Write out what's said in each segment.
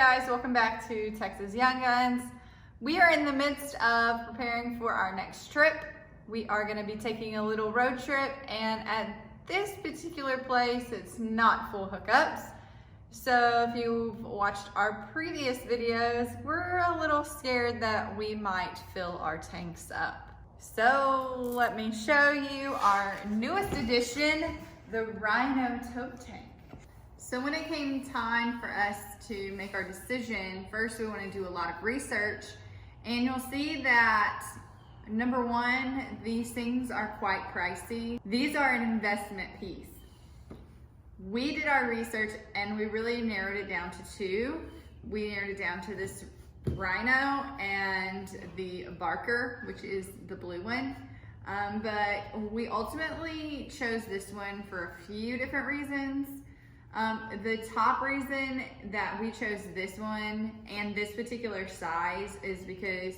guys, welcome back to Texas Young Guns. We are in the midst of preparing for our next trip. We are going to be taking a little road trip, and at this particular place it's not full hookups. So if you've watched our previous videos, we're a little scared that we might fill our tanks up. So let me show you our newest addition, the RHINO Tote Tank. So when it came time for us to make our decision, first we want to do a lot of research, and you'll see that number one, these things are quite pricey. These are an investment piece. We did our research and we really narrowed it down to two. We narrowed it down to this RHINO and the Barker, which is the blue one. But we ultimately chose this one for a few different reasons. The top reason that we chose this one and this particular size is because,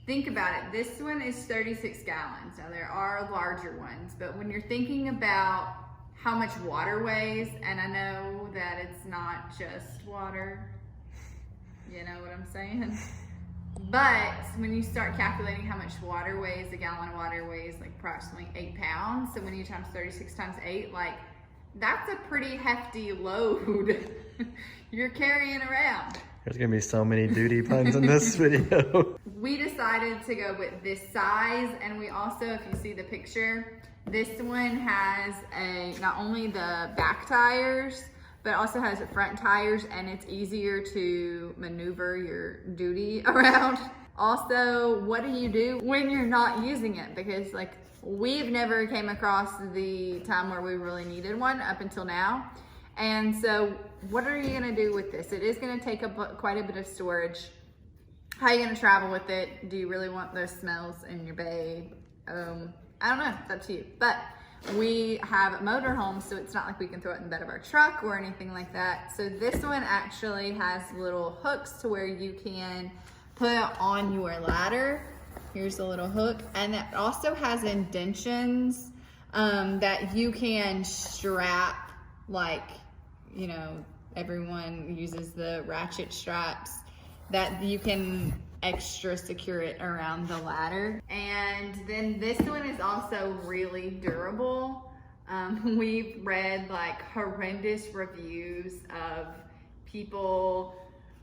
think about it, this one is 36 gallons. Now there are larger ones, but when you're thinking about how much water weighs, and I know that it's not just water, you know what I'm saying? But when you start calculating how much water weighs, a gallon of water weighs like approximately 8 pounds. So when you times 36 times 8, like that's a pretty hefty load you're carrying around. There's gonna be so many duty puns in this video. We decided to go with this size, and we also, if you see the picture, this one has not only the back tires, but also has front tires, and it's easier to maneuver your duty around. Also, what do you do when you're not using it? Because like, we've never came across the time where we really needed one up until now. And so what are you gonna do with this? It is gonna take up quite a bit of storage. How are you gonna travel with it? Do you really want those smells in your bay? I don't know, it's up to you. But we have motorhomes, so it's not like we can throw it in the bed of our truck or anything like that. So this one actually has little hooks to where you can put it on your ladder. Here's a little hook, and it also has indentions that you can strap, like, you know, everyone uses the ratchet straps, that you can extra secure it around the ladder. And then this one is also really durable. We've read like horrendous reviews of people,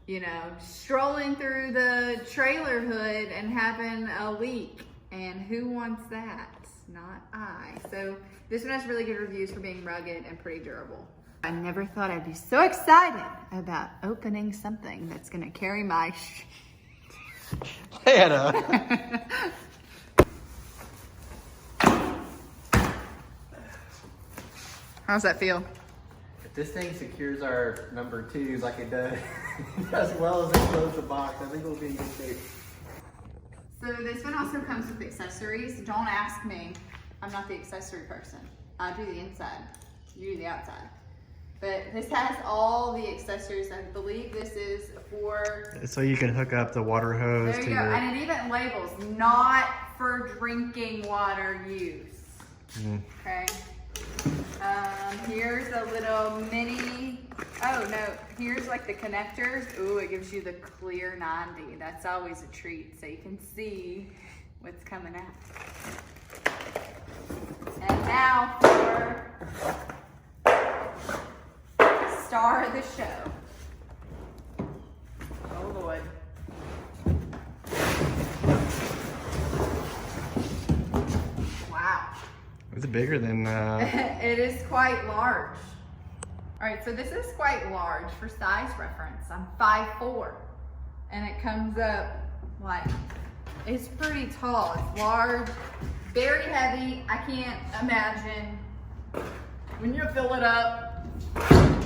you know, strolling through the trailer hood and having a leak, and who wants that? Not I. So this one has really good reviews for being rugged and pretty durable. I never thought I'd be so excited about opening something that's gonna carry my Hannah. How's that feel? If this thing secures our number 2s like it does, as well as it closes the box, I think we'll be in good shape. So this one also comes with accessories. Don't ask me. I'm not the accessory person. I do the inside. You do the outside. But this has all the accessories. I believe this is for... So you can hook up the water hose There to you go. your... And it even labels, not for drinking water use. Okay. Here's a little mini... Oh no, here's like the connectors. Ooh, it gives you the clear 90. That's always a treat, so you can see what's coming out. And now for star of the show. Oh Lord. Wow. It's bigger than... It is quite large. All right, so this is quite large for size reference. I'm 5'4", and it comes up like, it's pretty tall. It's large, very heavy. I can't imagine when you fill it up,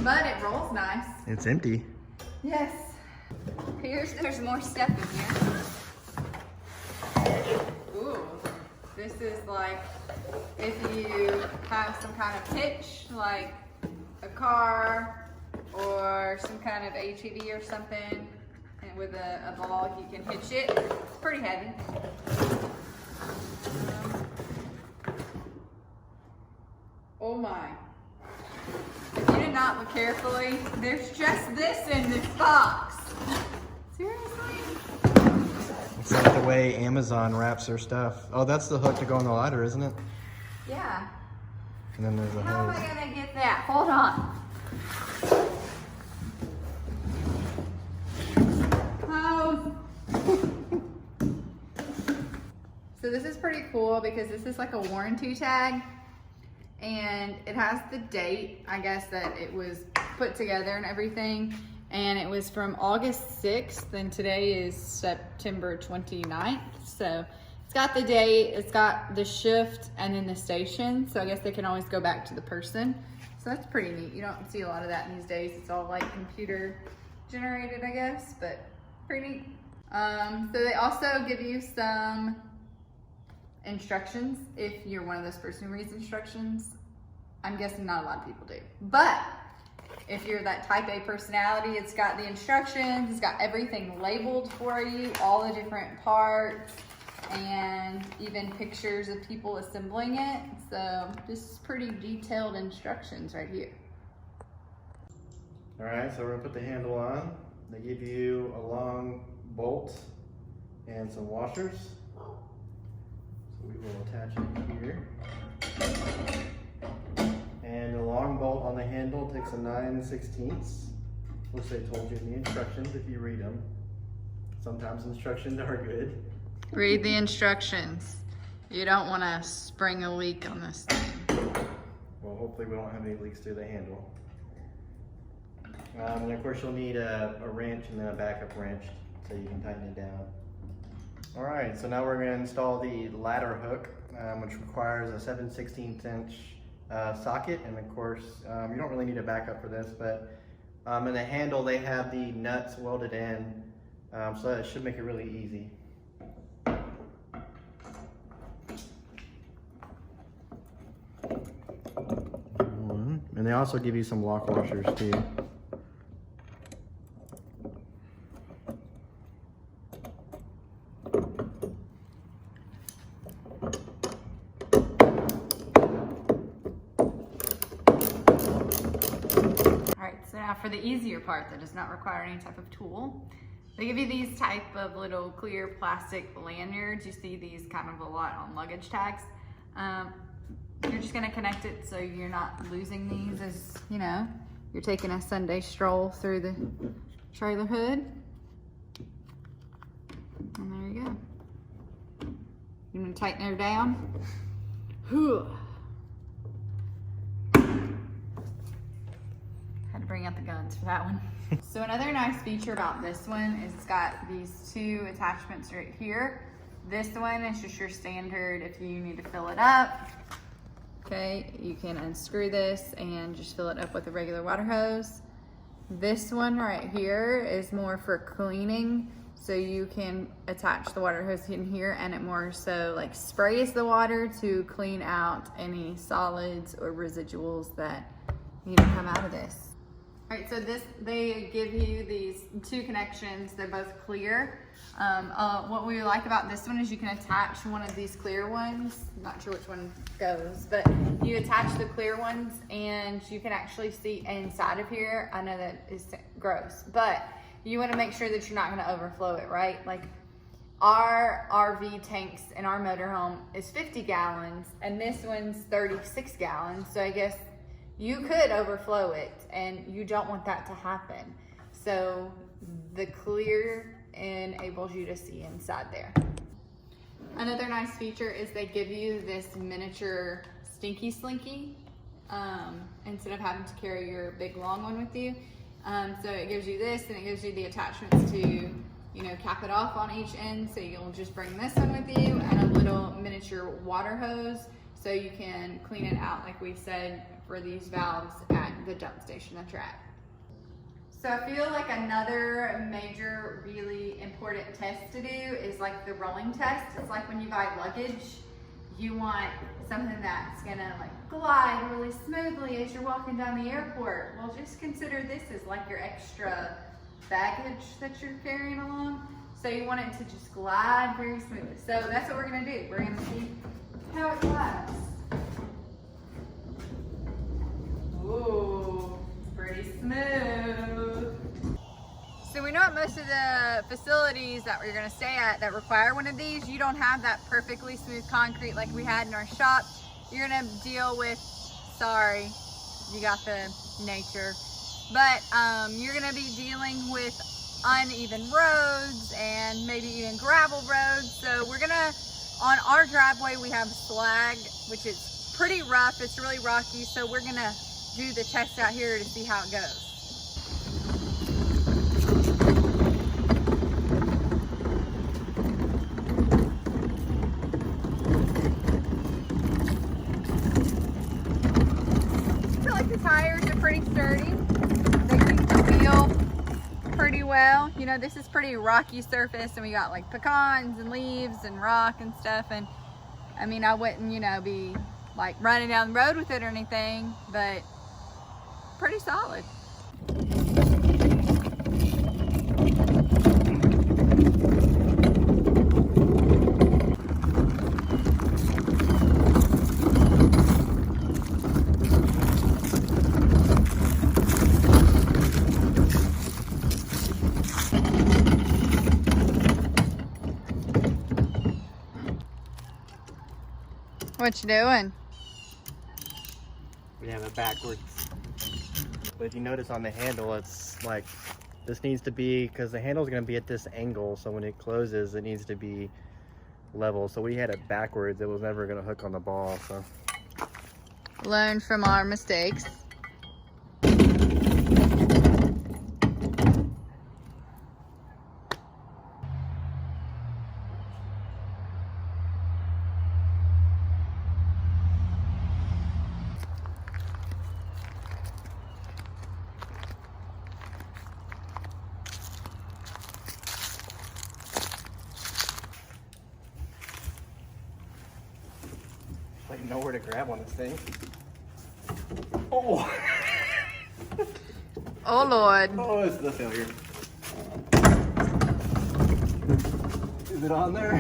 but it rolls nice. It's empty. Yes. There's more stuff in here. Ooh, this is like if you have some kind of hitch, like a car or some kind of ATV or something, and with a ball you can hitch it. It's pretty heavy. Oh my. If you did not look carefully, there's just this in this box. It's like the way Amazon wraps their stuff. Oh, that's the hook to go on the ladder, isn't it? Yeah. And then there's a How am hose. I gonna get that? Hold on. Hose. So this is pretty cool because this is like a warranty tag and it has the date, I guess, that it was put together and everything. And it was from August 6th and today is September 29th. So it's got the date, it's got the shift and then the station. So I guess they can always go back to the person. So that's pretty neat. You don't see a lot of that these days. It's all like computer generated, I guess, but pretty neat. So they also give you some instructions if you're one of those person who reads instructions. I'm guessing not a lot of people do, but if you're that type A personality, it's got the instructions, it's got everything labeled for you, all the different parts, and even pictures of people assembling it. So this is pretty detailed instructions right here. All right, so we're gonna put the handle on. They give you a long bolt and some washers. So we will attach it here. And the long bolt on the handle takes a 9/16, which they told you in the instructions if you read them. Sometimes instructions are good. Read the instructions. You don't want to spring a leak on this thing. Well, hopefully we don't have any leaks through the handle. And of course you'll need a wrench and then a backup wrench so you can tighten it down. All right, so now we're going to install the ladder hook, which requires a 7/16" socket, and of course you don't really need a backup for this, but in the handle they have the nuts welded in, so that should make it really easy. And they also give you some lock washers too. Now for the easier part that does not require any type of tool, they give you these type of little clear plastic lanyards. You see these kind of a lot on luggage tags. You're just gonna connect it so you're not losing these as, you know, you're taking a Sunday stroll through the trailer hood. And there you go. You wanna tighten her down? Whew. Had to bring out the guns for that one. So another nice feature about this one is it's got these two attachments right here. This one is just your standard if you need to fill it up. Okay, you can unscrew this and just fill it up with a regular water hose. This one right here is more for cleaning, so you can attach the water hose in here and it more so like sprays the water to clean out any solids or residuals that need to come out of this. All right, so they give you these two connections. They're both clear. What we like about this one is you can attach one of these clear ones. I'm not sure which one goes, but you attach the clear ones and you can actually see inside of here. I know that is gross, but you want to make sure that you're not going to overflow it, right? Like our RV tanks in our motorhome is 50 gallons and this one's 36 gallons. So I guess you could overflow it and you don't want that to happen. So the clear enables you to see inside there. Another nice feature is they give you this miniature stinky slinky instead of having to carry your big long one with you. So it gives you this and it gives you the attachments to, you know, cap it off on each end. So you'll just bring this one with you and a little miniature water hose so you can clean it out like we said for these valves at the dump station that you're at. So I feel like another major, really important test to do is like the rolling test. It's like when you buy luggage, you want something that's gonna like glide really smoothly as you're walking down the airport. Well, just consider this as like your extra baggage that you're carrying along. So you want it to just glide very smoothly. So that's what we're gonna do. We're gonna see how it glides. Ooh, pretty smooth. So we know at most of the facilities that we're gonna stay at that require one of these, you don't have that perfectly smooth concrete like we had in our shop. You're gonna deal with, sorry, you got the nature, but you're gonna be dealing with uneven roads and maybe even gravel roads. So we're gonna, on our driveway, we have slag, which is pretty rough. It's really rocky. So we're gonna do the test out here to see how it goes. I feel like the tires are pretty sturdy. They keep the wheel pretty well. You know, this is pretty rocky surface, and we got like pecans and leaves and rock and stuff. And I mean, I wouldn't, you know, be like running down the road with it or anything, but pretty solid. What you doing? We have it backwards. But if you notice on the handle, it's like, this needs to be, because the handle is going to be at this angle, so when it closes, it needs to be level. So we had it backwards. It was never going to hook on the ball. So Learn from our mistakes. like nowhere to grab on this thing. Oh! Oh Lord. Oh, this is a failure. Is it on there?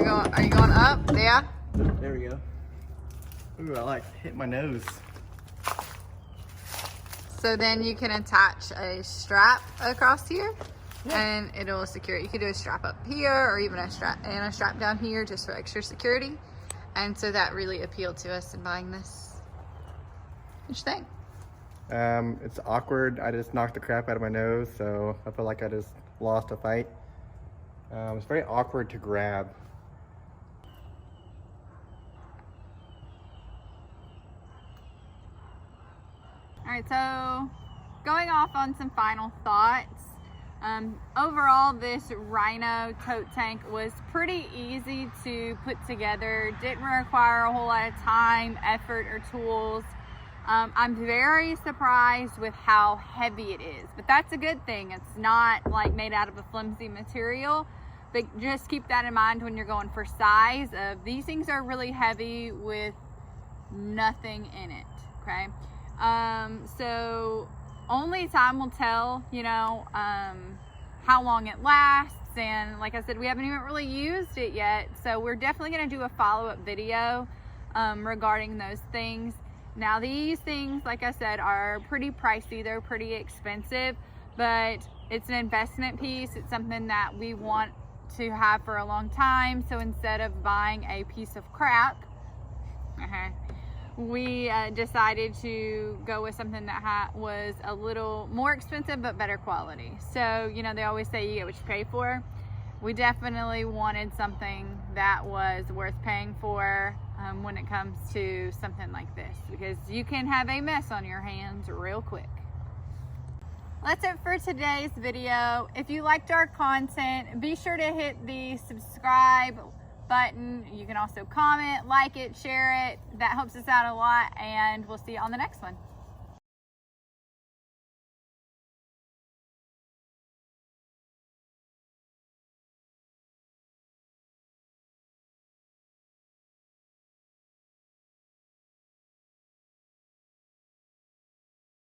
Are you going up? Yeah? There we go. Ooh, I like hit my nose. So then you can attach a strap across here, yeah, and it'll secure it. You could do a strap up here or even a strap down here just for extra security. And so that really appealed to us in buying this. What you think? It's awkward. I just knocked the crap out of my nose, so I feel like I just lost a fight. It's very awkward to grab. All right, so going off on some final thoughts. Overall, this RHINO Tote Tank was pretty easy to put together. Didn't require a whole lot of time, effort, or tools. I'm very surprised with how heavy it is, but that's a good thing. It's not like made out of a flimsy material, but just keep that in mind when you're going for size. These things are really heavy with nothing in it, okay? So only time will tell, you know, how long it lasts. And like I said, we haven't even really used it yet. So we're definitely going to do a follow-up video regarding those things. Now these things, like I said, are pretty pricey. They're pretty expensive, but it's an investment piece. It's something that we want to have for a long time. So instead of buying a piece of crap, we decided to go with something that was a little more expensive but better quality. So, you know, they always say you get what you pay for. We definitely wanted something that was worth paying for when it comes to something like this, because you can have a mess on your hands real quick. That's it for today's video. If you liked our content, be sure to hit the subscribe button. You can also comment, like it, share it. That helps us out a lot, and we'll see you on the next one.